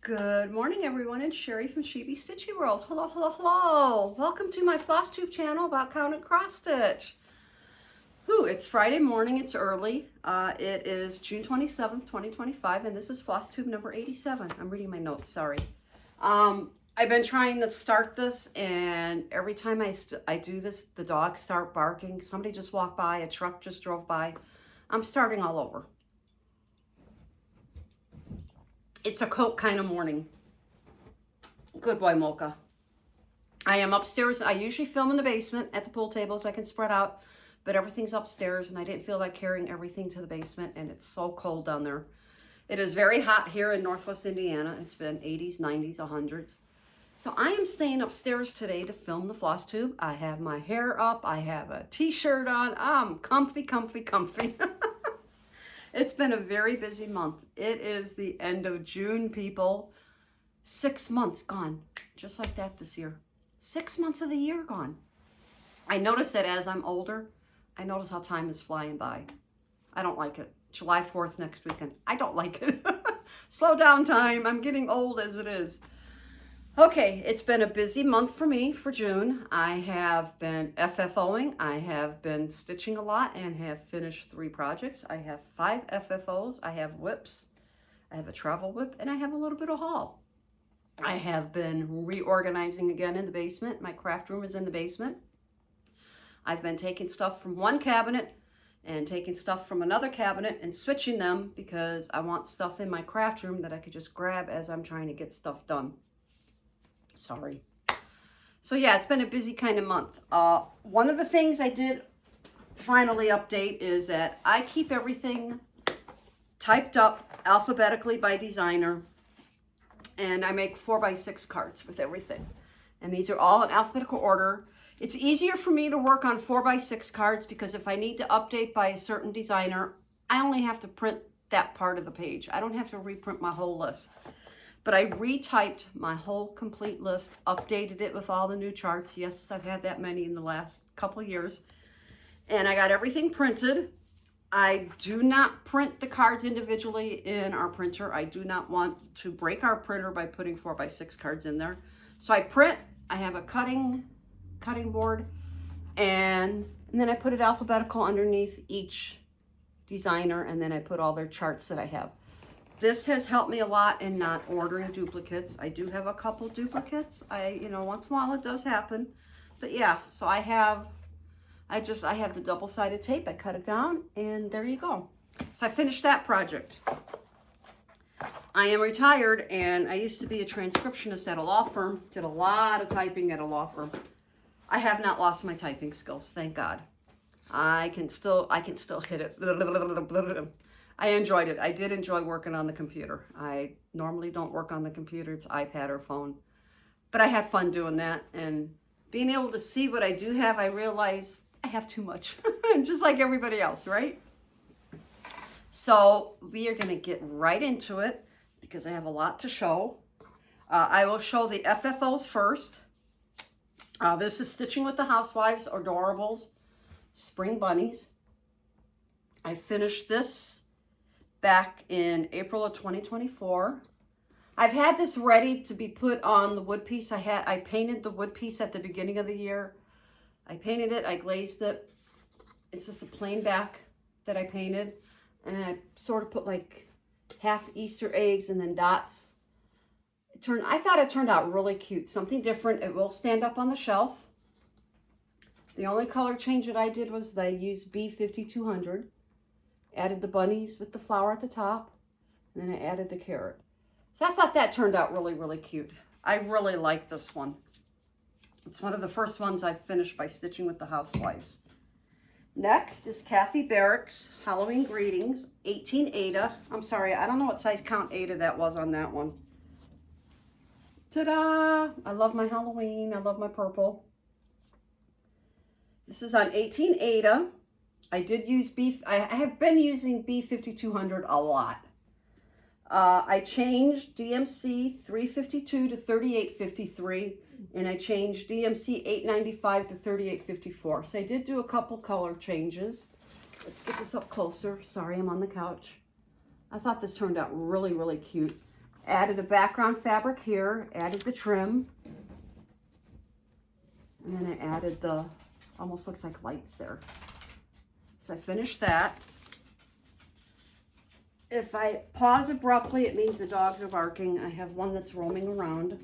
Good morning, everyone. It's Sherry from Sheepy Stitchy World. Hello, hello, hello. Welcome to my Floss Tube channel about count and cross stitch. Whew, it's Friday morning. It's early. It is June 27th, 2025, and this is Floss Tube number 87. I'm reading my notes, sorry. I've been trying to start this, and every time I do this, the dogs start barking. Somebody just walked by. A truck just drove by. I'm starting all over. It's a Coke kind of morning. Good boy, Mocha. I am upstairs. I usually film in the basement at the pool table so I can spread out, but everything's upstairs and I didn't feel like carrying everything to the basement, and it's so cold down there. It is very hot here in Northwest Indiana. It's been 80s, 90s, 100s. So I am staying upstairs today to film the Floss Tube. I have my hair up. I have a t-shirt on. I'm comfy, comfy, comfy. It's been a very busy month. It is the end of June, people. 6 months gone, just like that this year. 6 months of the year gone. I notice that as I'm older, I notice how time is flying by. I don't like it. July 4th next weekend. I don't like it. Slow down time. I'm getting old as it is. Okay, it's been a busy month for me for June. I have been FFOing. I have been stitching a lot and have finished 3 projects. I have 5 FFOs. I have whips. I have a travel whip, and I have a little bit of haul. I have been reorganizing again in the basement. My craft room is in the basement. I've been taking stuff from one cabinet and taking stuff from another cabinet and switching them because I want stuff in my craft room that I could just grab as I'm trying to get stuff done. Sorry. So yeah, it's been a busy kind of month. One of the things I did finally update is that I keep everything typed up alphabetically by designer, and I make 4x6 cards with everything. And these are all in alphabetical order. It's easier for me to work on 4x6 cards because if I need to update by a certain designer, I only have to print that part of the page. I don't have to reprint my whole list. But I retyped my whole complete list, updated it with all the new charts. Yes, I've had that many in the last couple of years. And I got everything printed. I do not print the cards individually in our printer. I do not want to break our printer by putting 4x6 cards in there. So I print, I have a cutting board, and then I put it alphabetical underneath each designer, and then I put all their charts that I have. This has helped me a lot in not ordering duplicates. I do have a couple duplicates. Once in a while it does happen. But yeah, so I have the double-sided tape. I cut it down, and there you go. So I finished that project. I am retired, and I used to be a transcriptionist at a law firm. Did a lot of typing at a law firm. I have not lost my typing skills, thank God. I can still hit it. I enjoyed it. I did enjoy working on the computer. I normally don't work on the computer. It's iPad or phone. But I had fun doing that. And being able to see what I do have, I realize I have too much. Just like everybody else, right? So we are going to get right into it because I have a lot to show. I will show the FFOs first. This is Stitching with the Housewives, Adorables, Spring Bunnies. I finished this back in April of 2024. I've had this ready to be put on the wood piece. I painted the wood piece at the beginning of the year. I painted it, I glazed it. It's just a plain back that I painted. And I sort of put like half Easter eggs and then dots. I thought it turned out really cute. Something different. It will stand up on the shelf. The only color change that I did was that I used B5200. Added the bunnies with the flower at the top, and then I added the carrot. So I thought that turned out really, really cute. I really like this one. It's one of the first ones I finished by Stitching with the Housewives. Next is Kathy Barrick's Halloween Greetings, 18 Ada. I'm sorry, I don't know what size count Ada that was on that one. Ta-da! I love my Halloween. I love my purple. This is on 18 Ada. I did use I have been using B5200 a lot. I changed DMC 352 to 3853, and I changed DMC 895 to 3854. So I did do a couple color changes. Let's get this up closer. Sorry, I'm on the couch. I thought this turned out really, really cute. Added a background fabric here, added the trim, and then I added the, almost looks like lights there. So I finished that. If I pause abruptly, it means the dogs are barking. I have one that's roaming around.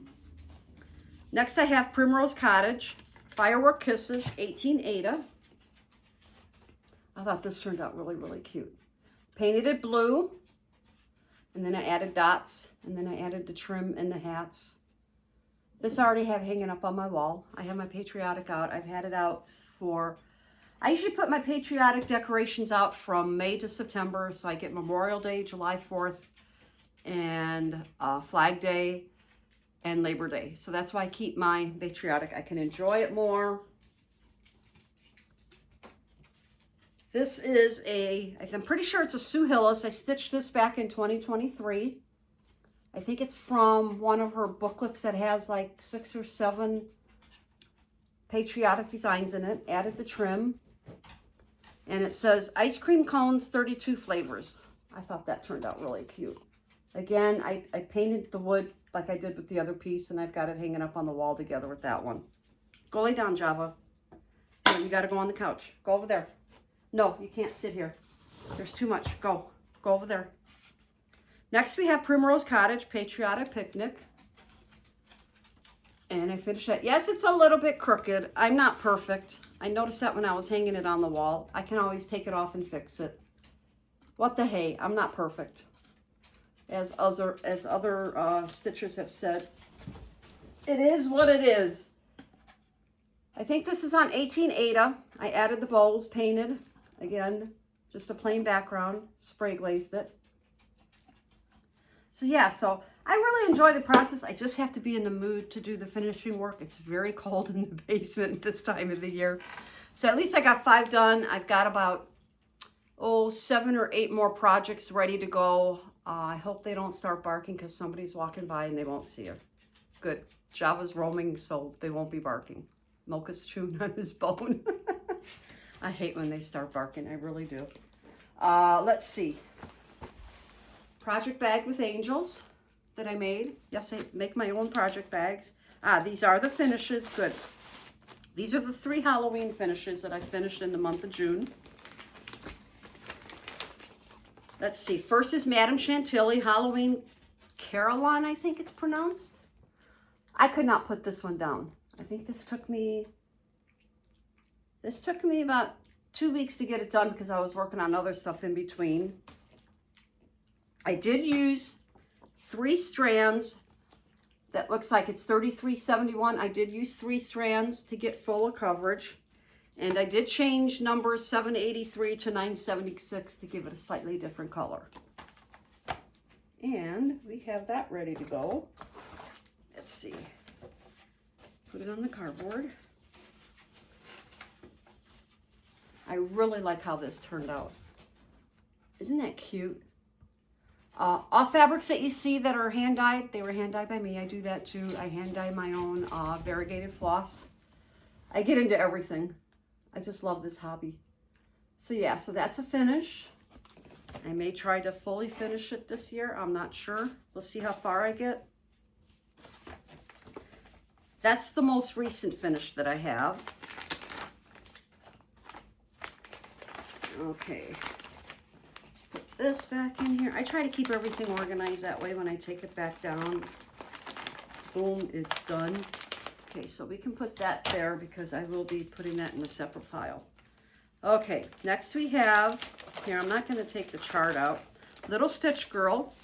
Next I have Primrose Cottage, Firework Kisses, 18 Ada. I thought this turned out really, really cute. Painted it blue, and then I added dots, and then I added the trim and the hats. This I already have hanging up on my wall. I have my patriotic out. I've had it out for, I usually put my patriotic decorations out from May to September, so I get Memorial Day, July 4th, and Flag Day, and Labor Day. So that's why I keep my patriotic. I can enjoy it more. This is I'm pretty sure it's a Sue Hillis. I stitched this back in 2023. I think it's from one of her booklets that has like 6 or 7 patriotic designs in it. Added the trim. And it says ice cream cones, 32 flavors. I thought that turned out really cute. Again, I painted the wood like I did with the other piece, and I've got it hanging up on the wall together with that one. Go lay down, Java. Here, you got to go on the couch. Go over there. No, you can't sit here. There's too much. Go. Go over there. Next, we have Primrose Cottage, Patriotic Picnic. And I finished that. Yes, it's a little bit crooked. I'm not perfect. I noticed that when I was hanging it on the wall. I can always take it off and fix it. What the hey? I'm not perfect. As other stitchers have said. It is what it is. I think this is on 18 Ada. I added the bowls, painted. Again, just a plain background. Spray glazed it. So yeah, so I really enjoy the process. I just have to be in the mood to do the finishing work. It's very cold in the basement this time of the year. So at least I got 5 done. I've got about, 7 or 8 more projects ready to go. I hope they don't start barking because somebody's walking by and they won't see her. Good. Java's roaming, so they won't be barking. Mocha's chewing on his bone. I hate when they start barking. I really do. Let's see. Project bag with angels that I made. Yes, I make my own project bags. These are the finishes. Good. These are the 3 Halloween finishes that I finished in the month of June. Let's see. First is Madame Chantilly Halloween Caroline, I think it's pronounced. I could not put this one down. I think this took me about 2 weeks to get it done because I was working on other stuff in between. I did use 3 strands. That looks like it's 3371. I did use 3 strands to get full coverage. And I did change number 783 to 976 to give it a slightly different color. And we have that ready to go. Let's see. Put it on the cardboard. I really like how this turned out. Isn't that cute? All fabrics that you see that are hand dyed, they were hand dyed by me. I do that too. I hand dye my own variegated floss. I get into everything. I just love this hobby. So yeah, so that's a finish. I may try to fully finish it this year. I'm not sure. We'll see how far I get. That's the most recent finish that I have. Okay. Let's put this back in here. I try to keep everything organized that way when I take it back down. Boom, it's done. Okay, so we can put that there because I will be putting that in a separate file. Okay, next we have, here, I'm not going to take the chart out, Little Stitch Girl.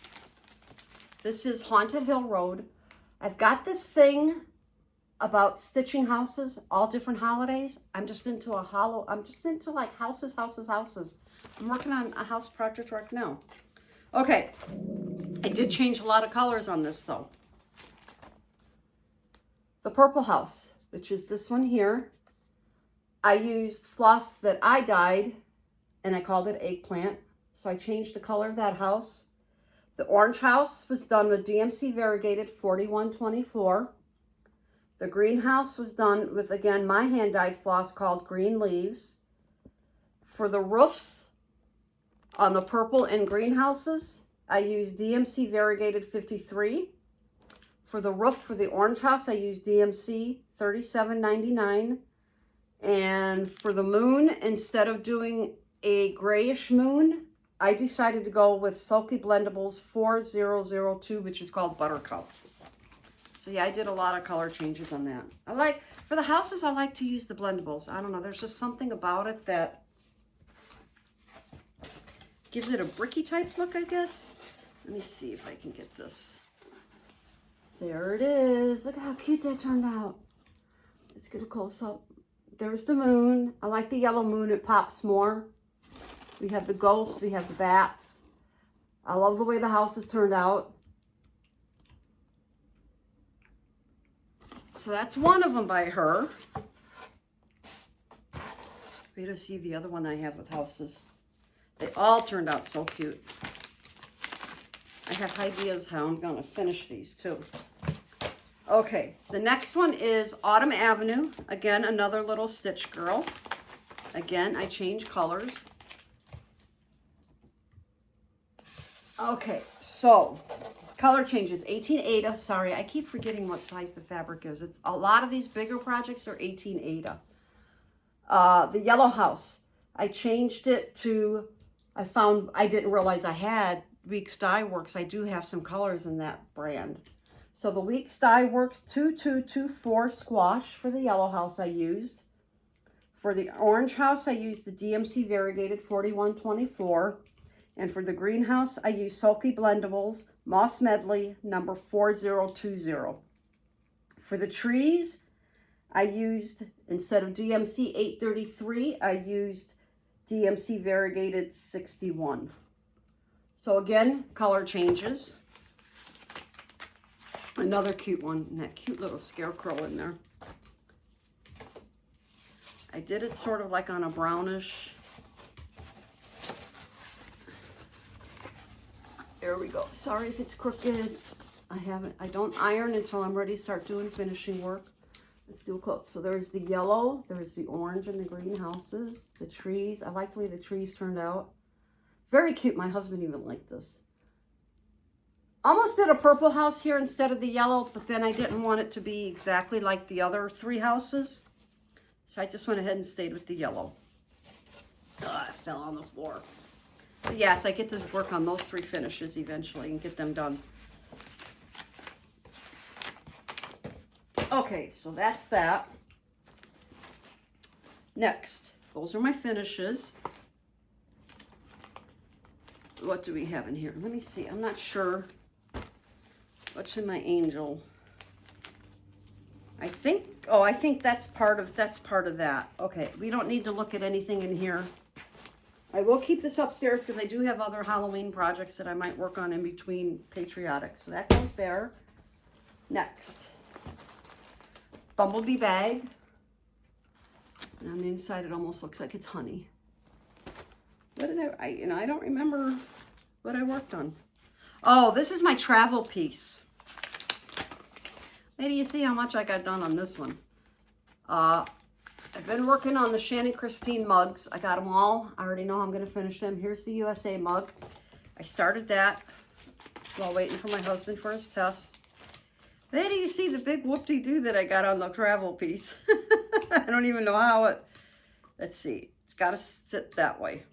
This is Haunted Hill Road. I've got this thing about stitching houses, all different holidays. I'm just into like houses. I'm working on a house project right now. Okay, I did change a lot of colors on this though. The purple house, which is this one here. I used floss that I dyed and I called it Eggplant. So I changed the color of that house. The orange house was done with DMC variegated 4124. The greenhouse was done with, again, my hand dyed floss called Green Leaves. For the roofs on the purple and greenhouses, I used DMC Variegated 53. For the roof, for the orange house, I used DMC 37.99. And for the moon, instead of doing a grayish moon, I decided to go with Sulky Blendables 4002, which is called Buttercup. So yeah, I did a lot of color changes on that. For the houses, I like to use the blendables. I don't know, there's just something about it that gives it a bricky type look, I guess. Let me see if I can get this. There it is. Look at how cute that turned out. Let's get a close up. There's the moon. I like the yellow moon, it pops more. We have the ghosts, we have the bats. I love the way the house has turned out. So that's one of them by her. Wait to see the other one I have with houses. They all turned out so cute. I have ideas how I'm going to finish these too. Okay, the next one is Autumn Avenue. Again, another little stitch girl. Again, I change colors. Okay, so color changes, 18 Ada. Sorry, I keep forgetting what size the fabric is. It's a lot of these bigger projects are 18 Ada. The yellow house, I changed it to, I didn't realize I had Weeks Dye Works. I do have some colors in that brand. So the Weeks Dye Works 2224 Squash for the yellow house I used. For the orange house, I used the DMC Variegated 4124. And for the greenhouse, I used Sulky Blendables Moss Medley number 4020. For the trees, I used, instead of DMC 833, I used DMC Variegated 61. So again, color changes. Another cute one, and that cute little scarecrow in there. I did it sort of like on a brownish. There we go. Sorry if it's crooked. I don't iron until I'm ready to start doing finishing work. Let's do a close. So there's the yellow, there's the orange and the green houses, the trees. I like the way the trees turned out. Very cute. My husband even liked this. Almost did a purple house here instead of the yellow, but then I didn't want it to be exactly like the other three houses. So I just went ahead and stayed with the yellow. I fell on the floor. So yes, I get to work on those three finishes eventually and get them done. Okay, so that's that. Next, those are my finishes. What do we have in here? Let me see. I'm not sure what's in my angel. I think that's part of that. Okay, we don't need to look at anything in here. I will keep this upstairs because I do have other Halloween projects that I might work on in between patriotic. So that goes there. Next, bumblebee bag. And on the inside, it almost looks like it's honey. What did I don't remember what I worked on. Oh, this is my travel piece. Maybe you see how much I got done on this one. I've been working on the Shannon Christine mugs. I got them all. I already know I'm going to finish them. Here's the USA mug. I started that while waiting for my husband for his test. There you see the big whoop-de-doo that I got on the travel piece. I don't even know how it... Let's see. It's got to sit that way.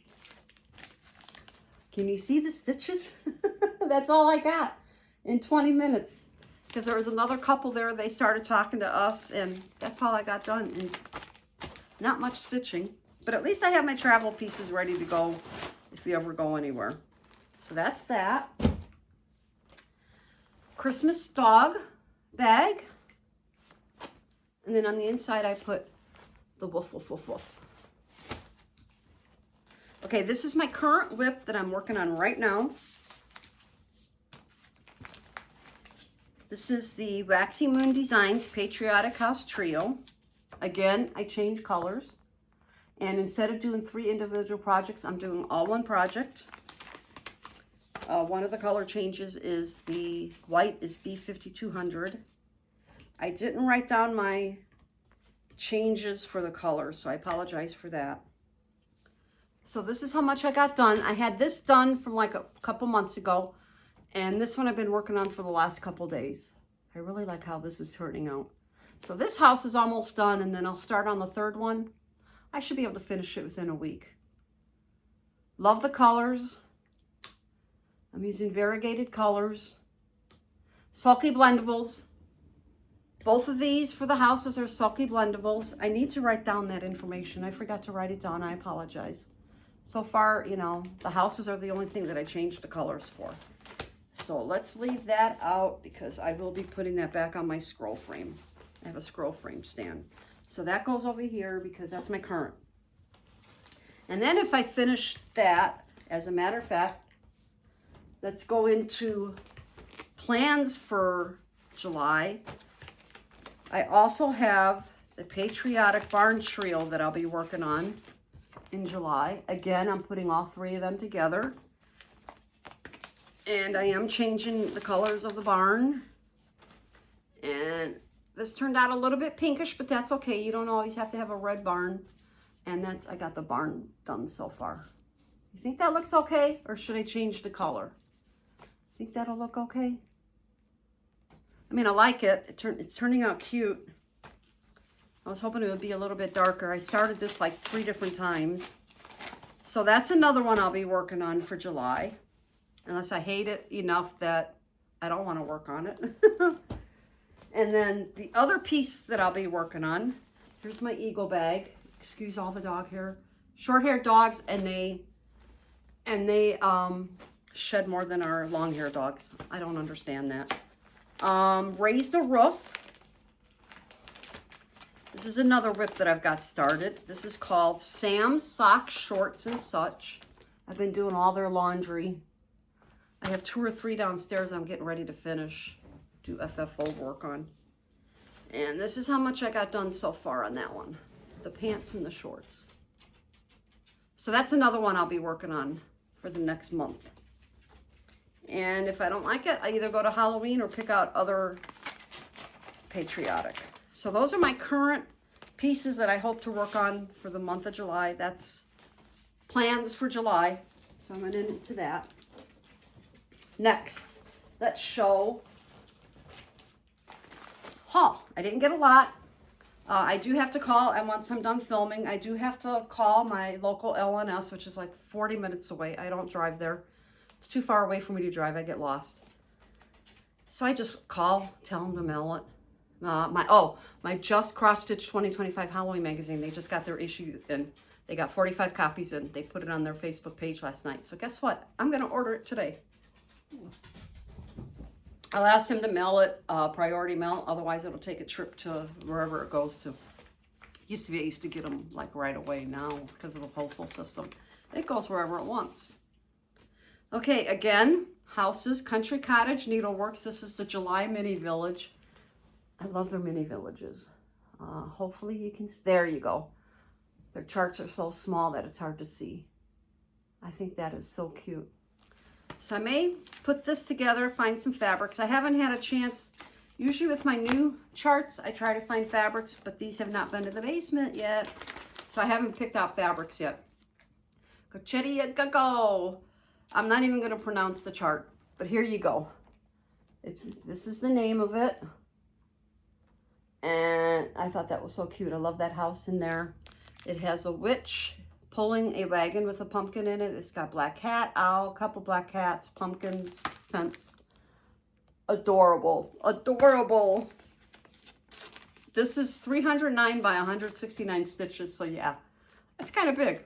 Can you see the stitches? That's all I got in 20 minutes. Because there was another couple there. They started talking to us, and that's all I got done. And not much stitching. But at least I have my travel pieces ready to go if we ever go anywhere. So that's that. Christmas dog bag. And then on the inside, I put the woof, woof, woof, woof. Okay, this is my current whip that I'm working on right now. This is the Waxy Moon Designs Patriotic House Trio. Again, I change colors. And instead of doing 3 individual projects, I'm doing all one project. One of the color changes is the white is B5200. I didn't write down my changes for the colors, so I apologize for that. So this is how much I got done. I had this done from like a couple months ago. And this one I've been working on for the last couple days. I really like how this is turning out. So this house is almost done, and then I'll start on the third one. I should be able to finish it within a week. Love the colors. I'm using variegated colors. Sulky blendables. Both of these for the houses are sulky blendables. I need to write down that information. I forgot to write it down. I apologize. So far, you know, the houses are the only thing that I changed the colors for. So let's leave that out because I will be putting that back on my scroll frame. I have a scroll frame stand. So that goes over here because that's my current. And then if I finish that, as a matter of fact, let's go into plans for July. I also have the Patriotic Barn Trio that I'll be working on in July. Again, I'm putting all three of them together. And I am changing the colors of the barn. And this turned out a little bit pinkish, but that's okay. You don't always have to have a red barn. And that's, I got the barn done so far. You think that looks okay? Or should I change the color? Think that'll look okay? I mean, I like it. It's turning out cute. I was hoping it would be a little bit darker. I started this like 3 different times. So that's another one I'll be working on for July. Unless I hate it enough that I don't want to work on it. And then the other piece that I'll be working on, here's my Eagle bag. Excuse all the dog hair. Short-haired dogs, and they shed more than our long-haired dogs. I don't understand that. Raised a roof. This is another whip that I've got started. This is called Sam's Socks, Shorts, and Such. I've been doing all their laundry. I have 2 or 3 downstairs I'm getting ready to finish, do FFO work on. And this is how much I got done so far on that one. The pants and the shorts. So that's another one I'll be working on for the next month. And if I don't like it, I either go to Halloween or pick out other Patriotic. So those are my current pieces that I hope to work on for the month of July. That's plans for July. So I'm going into that. Next, let's show haul. I didn't get a lot. I do have to call, and once I'm done filming, I do have to call my local LNS, which is like 40 minutes away. I don't drive there. It's too far away for me to drive. I get lost. So I just call, tell them to mail it. My Just Cross Stitch 2025 Halloween magazine, they just got their issue in. They got 45 copies in. They put it on their Facebook page last night. So guess what? I'm going to order it today. I'll ask him to mail it, priority mail. Otherwise, it'll take a trip to wherever it goes to. Used to be, I used to get them like right away. Now, because of the postal system, it goes wherever it wants. Okay, again, houses, Country Cottage Needleworks. This is the July mini village. I love their mini villages. Hopefully you can, there you go. Their charts are so small that it's hard to see. I think that is so cute. So I may put this together, find some fabrics. I haven't had a chance. Usually with my new charts, I try to find fabrics, but these have not been to the basement yet. So I haven't picked out fabrics yet. Go. I'm not even going to pronounce the chart, but here you go. This is the name of it. And I thought that was so cute. I love that house in there. It has a witch pulling a wagon with a pumpkin in it. It's got black cat, owl, couple black cats, pumpkins, fence. Adorable. Adorable. This is 309 by 169 stitches. So yeah, it's kind of big.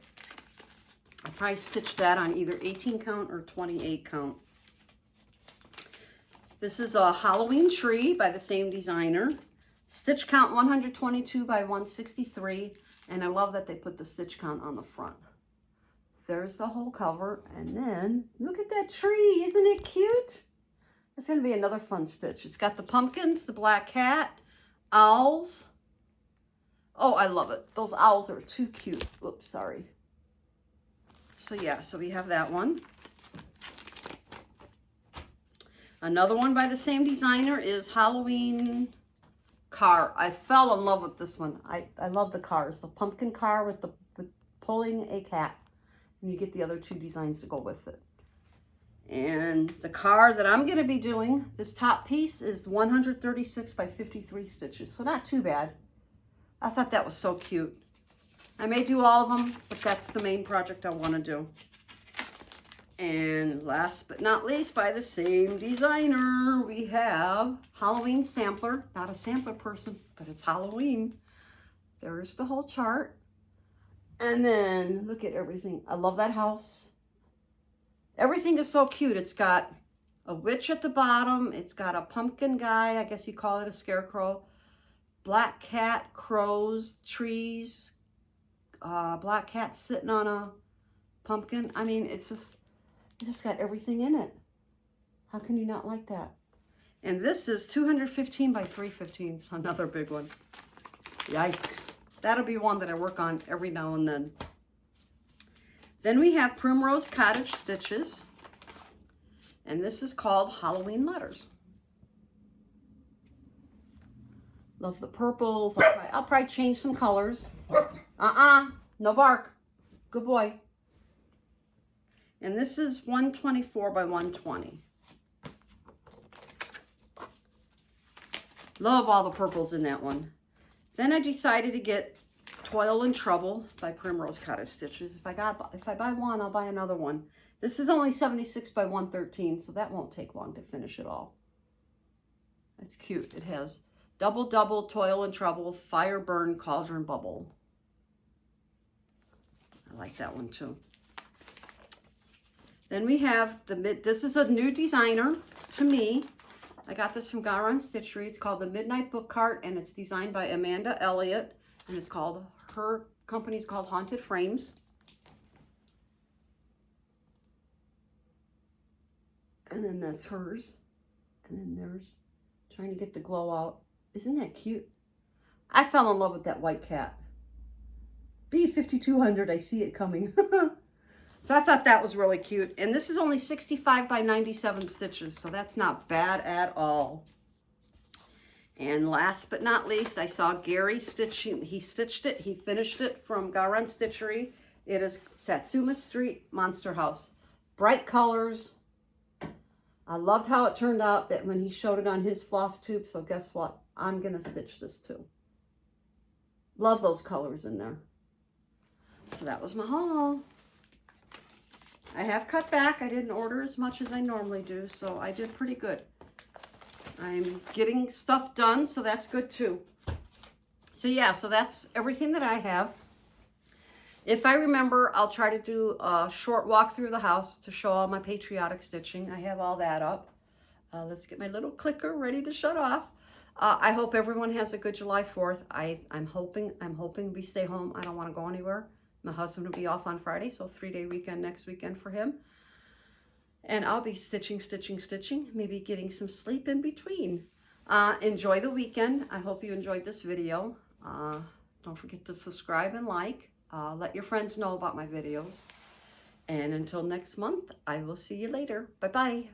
I probably stitched that on either 18 count or 28 count. This is a Halloween tree by the same designer. Stitch count 122 by 163. And I love that they put the stitch count on the front. There's the whole cover. And then, look at that tree. Isn't it cute? It's going to be another fun stitch. It's got the pumpkins, the black cat, owls. Oh, I love it. Those owls are too cute. Oops, sorry. So yeah, so we have that one. Another one by the same designer is Halloween car. I fell in love with this one. I love the cars. The pumpkin car with pulling a cat. And you get the other 2 designs to go with it. And the card that I'm going to be doing, this top piece is 136 by 53 stitches. So not too bad. I thought that was so cute. I may do all of them, but that's the main project I want to do. And last but not least, by the same designer, we have Halloween Sampler. Not a sampler person, but it's Halloween. There's the whole chart. And then look at everything. I love that house. Everything is so cute. It's got a witch at the bottom. It's got a pumpkin guy. I guess you call it a scarecrow. Black cat, crows, trees. Black cat sitting on a pumpkin. I mean, it's just got everything in it. How can you not like that? And this is 215 by 315. So another big one. Yikes. That'll be one that I work on every now and then. Then we have Primrose Cottage Stitches. And this is called Halloween Letters. Love the purples. I'll probably change some colors. No bark. Good boy. And this is 124 by 120. Love all the purples in that one. Then I decided to get Toil and Trouble by Primrose Cottage Stitches. If I buy one, I'll buy another one. This is only 76 by 113, so that won't take long to finish it all. It's cute. It has Double Double, Toil and Trouble, Fire Burn, Cauldron Bubble. I like that one too. Then we have this is a new designer to me. I got this from Garon Stitchery. It's called the Midnight Book Cart, and it's designed by Amanda Elliott, and it's called, her company's called Haunted Frames. And then that's hers. And then there's trying to get the glow out. Isn't that cute? I fell in love with that white cat. B5200, I see it coming. So I thought that was really cute. And this is only 65 by 97 stitches, so that's not bad at all. And last but not least, I saw Gary stitching. He stitched it. He finished it from Garon Stitchery. It is Satsuma Street Monster House. Bright colors. I loved how it turned out that when he showed it on his floss tube. So guess what? I'm going to stitch this too. Love those colors in there. So that was my haul. I have cut back. I didn't order as much as I normally do, so I did pretty good. I'm getting stuff done, so that's good too. So yeah, so that's everything that I have. If I remember, I'll try to do a short walk through the house to show all my patriotic stitching. I have all that up. Let's get my little clicker ready to shut off. I hope everyone has a good July 4th. I'm hoping we stay home. I don't want to go anywhere. My husband will be off on Friday, so 3-day weekend next weekend for him. And I'll be stitching, maybe getting some sleep in between. Enjoy the weekend. I hope you enjoyed this video. Don't forget to subscribe and like. Let your friends know about my videos. And until next month, I will see you later. Bye-bye.